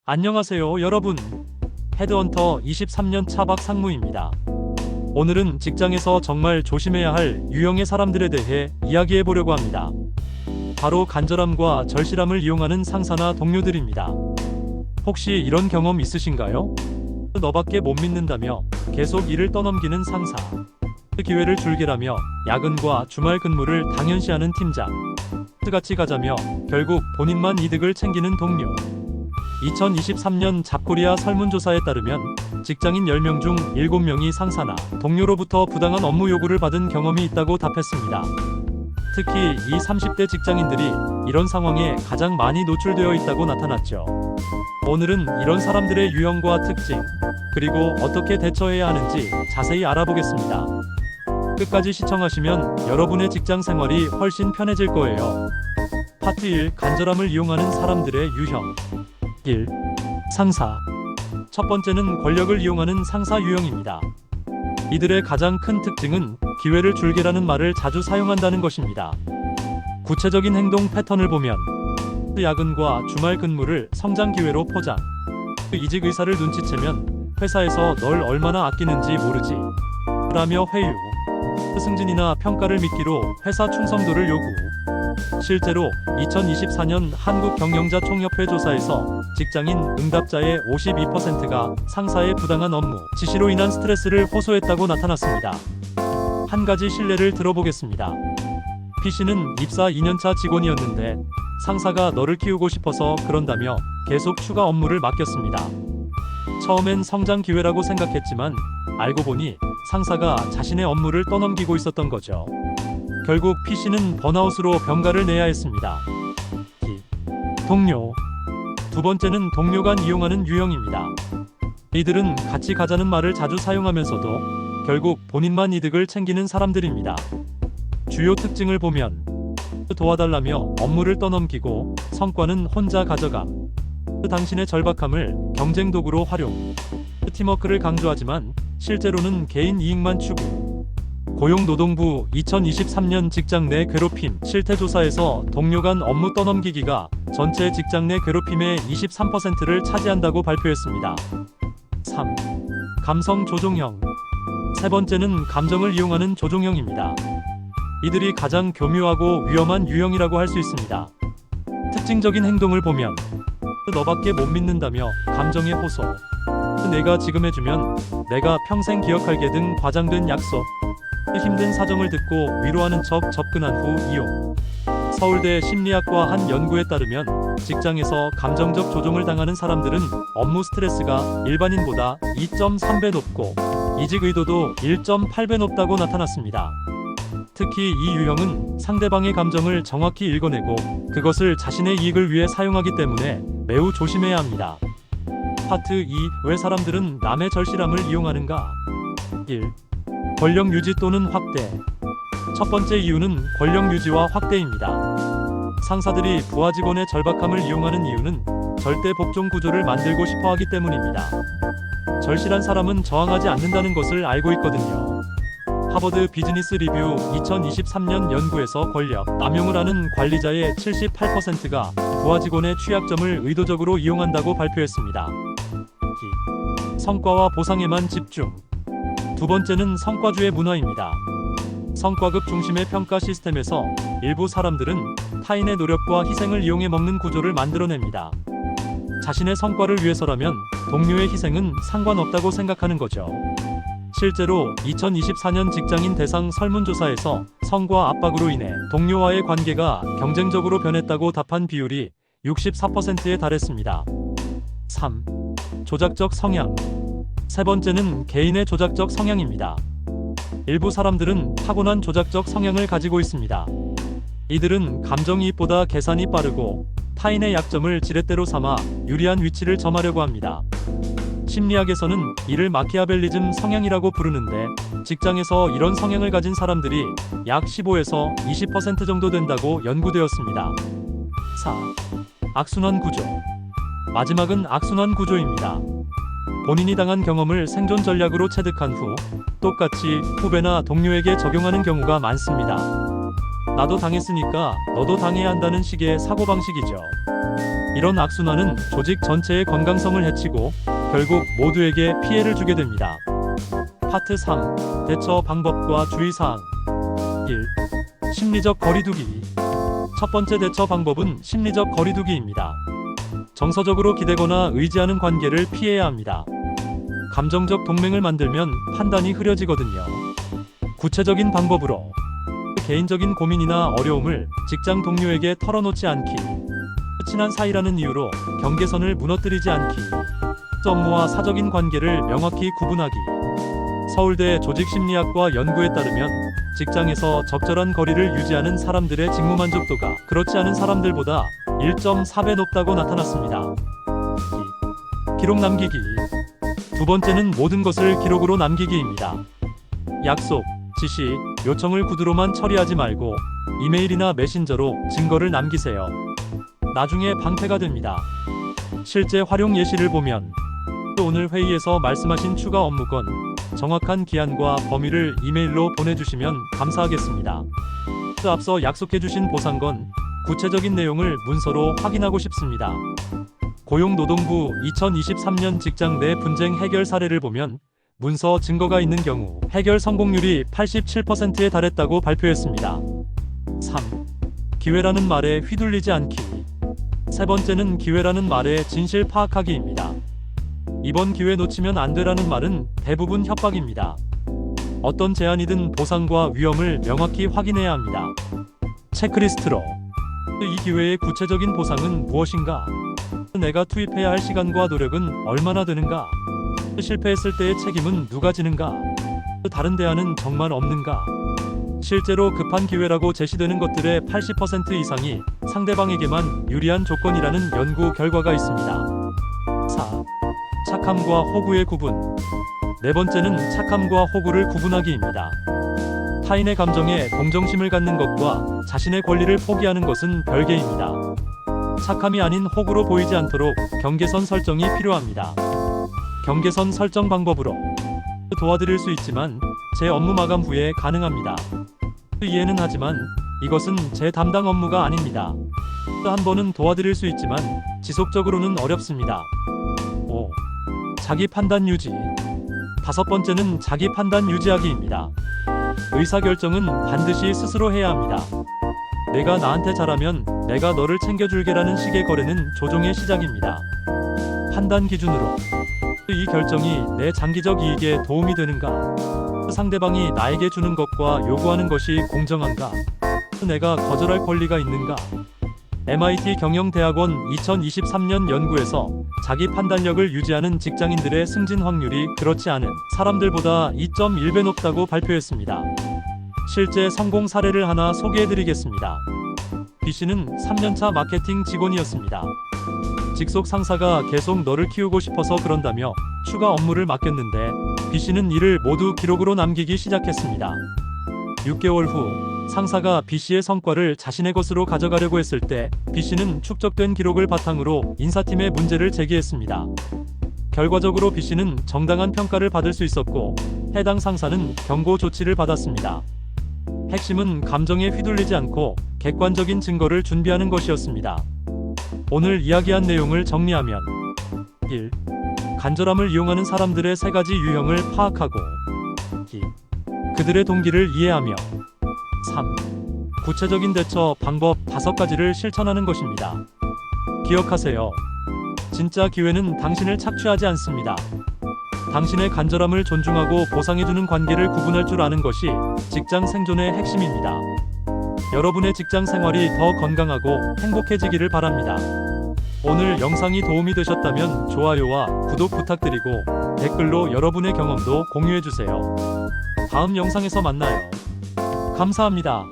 안녕하세요, 여러분. 헤드헌터 23년 차박 상무입니다. 오늘은 직장에서 정말 조심해야 할 유형의 사람들에 대해 이야기해 보려고 합니다. 바로 간절함과 절실함을 이용하는 상사나 동료들입니다. 혹시 이런 경험 있으신가요? 너밖에 못 믿는다며 계속 일을 떠넘기는 상사, 기회를 줄게라며 야근과 주말 근무를 당연시하는 팀장, 같이 가자며 결국 본인만 이득을 챙기는 동료. 2023년 잡코리아 설문조사에 따르면 직장인 10명 중 7명이 상사나 동료로부터 부당한 업무 요구를 받은 경험이 있다고 답했습니다. 특히 이 30대 직장인들이 이런 상황에 가장 많이 노출되어 있다고 나타났죠. 오늘은 이런 사람들의 유형과 특징, 그리고 어떻게 대처해야 하는지 자세히 알아보겠습니다. 끝까지 시청하시면 여러분의 직장 생활이 훨씬 편해질 거예요. 파트 1. 간절함을 이용하는 사람들의 유형. 1. 상사. 첫 번째는 권력을 이용하는 상사 유형입니다. 이들의 가장 큰 특징은 기회를 줄게라는 말을 자주 사용한다는 것입니다. 구체적인 행동 패턴을 보면 야근과 주말 근무를 성장 기회로 포장, 이직 의사를 눈치채면 회사에서 널 얼마나 아끼는지 모르지 라며 회유, 승진이나 평가를 미끼로 회사 충성도를 요구. 실제로 2024년 한국경영자총협회 조사에서 직장인 응답자의 52%가 상사의 부당한 업무 지시로 인한 스트레스를 호소했다고 나타났습니다. 한 가지 실례를 들어보겠습니다. P씨는 입사 2년차 직원이었는데 상사가 너를 키우고 싶어서 그런다며 계속 추가 업무를 맡겼습니다. 처음엔 성장 기회라고 생각했지만 알고 보니 상사가 자신의 업무를 떠넘기고 있었던 거죠. 결국 P씨는 번아웃으로 병가를 내야 했습니다. 동료. 두 번째는 동료 간 이용하는 유형입니다. 이들은 같이 가자는 말을 자주 사용하면서도 결국 본인만 이득을 챙기는 사람들입니다. 주요 특징을 보면 도와달라며 업무를 떠넘기고 성과는 혼자 가져감, 당신의 절박함을 경쟁 도구로 활용, 팀워크를 강조하지만 실제로는 개인 이익만 추구. 고용노동부 2023년 직장 내 괴롭힘 실태조사에서 동료 간 업무 떠넘기기가 전체 직장 내 괴롭힘의 23%를 차지한다고 발표했습니다. 3. 감성 조종형. 세 번째는 감정을 이용하는 조종형입니다. 이들이 가장 교묘하고 위험한 유형이라고 할 수 있습니다. 특징적인 행동을 보면 너밖에 못 믿는다며 감정의 호소, 내가 지금 해주면 내가 평생 기억할게 등 과장된 약속, 힘든 사정을 듣고 위로하는 척 접근한 후 이용. 서울대 심리학과 한 연구에 따르면 직장에서 감정적 조종을 당하는 사람들은 업무 스트레스가 일반인보다 2.3배 높고 이직 의도도 1.8배 높다고 나타났습니다. 특히 이 유형은 상대방의 감정을 정확히 읽어내고 그것을 자신의 이익을 위해 사용하기 때문에 매우 조심해야 합니다. 파트 2. 왜 사람들은 남의 절실함을 이용하는가? 1. 권력 유지 또는 확대. 첫 번째 이유는 권력 유지와 확대입니다. 상사들이 부하 직원의 절박함을 이용하는 이유는 절대 복종 구조를 만들고 싶어 하기 때문입니다. 절실한 사람은 저항하지 않는다는 것을 알고 있거든요. 하버드 비즈니스 리뷰 2023년 연구에서 권력 남용을 하는 관리자의 78%가 부하 직원의 취약점을 의도적으로 이용한다고 발표했습니다. 성과와 보상에만 집중. 두 번째는 성과주의 문화입니다. 성과급 중심의 평가 시스템에서 일부 사람들은 타인의 노력과 희생을 이용해 먹는 구조를 만들어냅니다. 자신의 성과를 위해서라면 동료의 희생은 상관없다고 생각하는 거죠. 실제로 2024년 직장인 대상 설문조사에서 성과 압박으로 인해 동료와의 관계가 경쟁적으로 변했다고 답한 비율이 64%에 달했습니다. 3. 조작적 성향. 세 번째는 개인의 조작적 성향입니다. 일부 사람들은 타고난 조작적 성향을 가지고 있습니다. 이들은 감정이입보다 계산이 빠르고 타인의 약점을 지렛대로 삼아 유리한 위치를 점하려고 합니다. 심리학에서는 이를 마키아벨리즘 성향이라고 부르는데 직장에서 이런 성향을 가진 사람들이 약 15에서 20% 정도 된다고 연구되었습니다. 4. 악순환 구조. 마지막은 악순환 구조입니다. 본인이 당한 경험을 생존 전략으로 체득한 후 똑같이 후배나 동료에게 적용하는 경우가 많습니다. 나도 당했으니까 너도 당해야 한다는 식의 사고방식이죠. 이런 악순환은 조직 전체의 건강성을 해치고 결국 모두에게 피해를 주게 됩니다. 파트 3. 대처 방법과 주의사항. 1. 심리적 거리두기. 첫 번째 대처 방법은 심리적 거리두기입니다. 정서적으로 기대거나 의지하는 관계를 피해야 합니다. 감정적 동맹을 만들면 판단이 흐려지거든요. 구체적인 방법으로 개인적인 고민이나 어려움을 직장 동료에게 털어놓지 않기, 친한 사이라는 이유로 경계선을 무너뜨리지 않기, 업무와 사적인 관계를 명확히 구분하기. 서울대 조직심리학과 연구에 따르면 직장에서 적절한 거리를 유지하는 사람들의 직무 만족도가 그렇지 않은 사람들보다 1.4배 높다고 나타났습니다. 2. 기록 남기기. 두 번째는 모든 것을 기록으로 남기기입니다. 약속, 지시, 요청을 구두로만 처리하지 말고 이메일이나 메신저로 증거를 남기세요. 나중에 방패가 됩니다. 실제 활용 예시를 보면 오늘 회의에서 말씀하신 추가 업무건 정확한 기한과 범위를 이메일로 보내주시면 감사하겠습니다. 앞서 약속해주신 보상건 구체적인 내용을 문서로 확인하고 싶습니다. 고용노동부 2023년 직장 내 분쟁 해결 사례를 보면 문서 증거가 있는 경우 해결 성공률이 87%에 달했다고 발표했습니다. 3. 기회라는 말에 휘둘리지 않기. 세 번째는 기회라는 말에 진실 파악하기입니다. 이번 기회 놓치면 안 되라는 말은 대부분 협박입니다. 어떤 제안이든 보상과 위험을 명확히 확인해야 합니다. 체크리스트로 이 기회의 구체적인 보상은 무엇인가? 내가 투입해야 할 시간과 노력은 얼마나 되는가? 실패했을 때의 책임은 누가 지는가? 다른 대안은 정말 없는가? 실제로 급한 기회라고 제시되는 것들의 80% 이상이 상대방에게만 유리한 조건이라는 연구 결과가 있습니다. 4. 착함과 호구의 구분. 네 번째는 착함과 호구를 구분하기입니다. 타인의 감정에 동정심을 갖는 것과 자신의 권리를 포기하는 것은 별개입니다. 착함이 아닌 호구로 보이지 않도록 경계선 설정이 필요합니다. 경계선 설정 방법으로 도와드릴 수 있지만 제 업무 마감 후에 가능합니다. 이해는 하지만 이것은 제 담당 업무가 아닙니다. 한 번은 도와드릴 수 있지만 지속적으로는 어렵습니다. 5. 자기 판단 유지. 다섯 번째는 자기 판단 유지하기입니다. 의사결정은 반드시 스스로 해야 합니다. 내가 나한테 잘하면 내가 너를 챙겨줄게라는 식의 거래는 조종의 시작입니다. 판단 기준으로 이 결정이 내 장기적 이익에 도움이 되는가? 상대방이 나에게 주는 것과 요구하는 것이 공정한가? 내가 거절할 권리가 있는가? MIT 경영대학원 2023년 연구에서 자기 판단력을 유지하는 직장인들의 승진 확률이 그렇지 않은 사람들보다 2.1배 높다고 발표했습니다. 실제 성공 사례를 하나 소개해드리겠습니다. B씨는 3년차 마케팅 직원이었습니다. 직속 상사가 계속 너를 키우고 싶어서 그런다며 추가 업무를 맡겼는데 B씨는 이를 모두 기록으로 남기기 시작했습니다. 6개월 후 상사가 B씨의 성과를 자신의 것으로 가져가려고 했을 때 B씨는 축적된 기록을 바탕으로 인사팀에 문제를 제기했습니다. 결과적으로 B씨는 정당한 평가를 받을 수 있었고 해당 상사는 경고 조치를 받았습니다. 핵심은 감정에 휘둘리지 않고 객관적인 증거를 준비하는 것이었습니다. 오늘 이야기한 내용을 정리하면 1. 간절함을 이용하는 사람들의 세 가지 유형을 파악하고 2. 그들의 동기를 이해하며 3. 구체적인 대처 방법 5가지를 실천하는 것입니다. 기억하세요. 진짜 기회는 당신을 착취하지 않습니다. 당신의 간절함을 존중하고 보상해주는 관계를 구분할 줄 아는 것이 직장 생존의 핵심입니다. 여러분의 직장 생활이 더 건강하고 행복해지기를 바랍니다. 오늘 영상이 도움이 되셨다면 좋아요와 구독 부탁드리고 댓글로 여러분의 경험도 공유해주세요. 다음 영상에서 만나요. 감사합니다.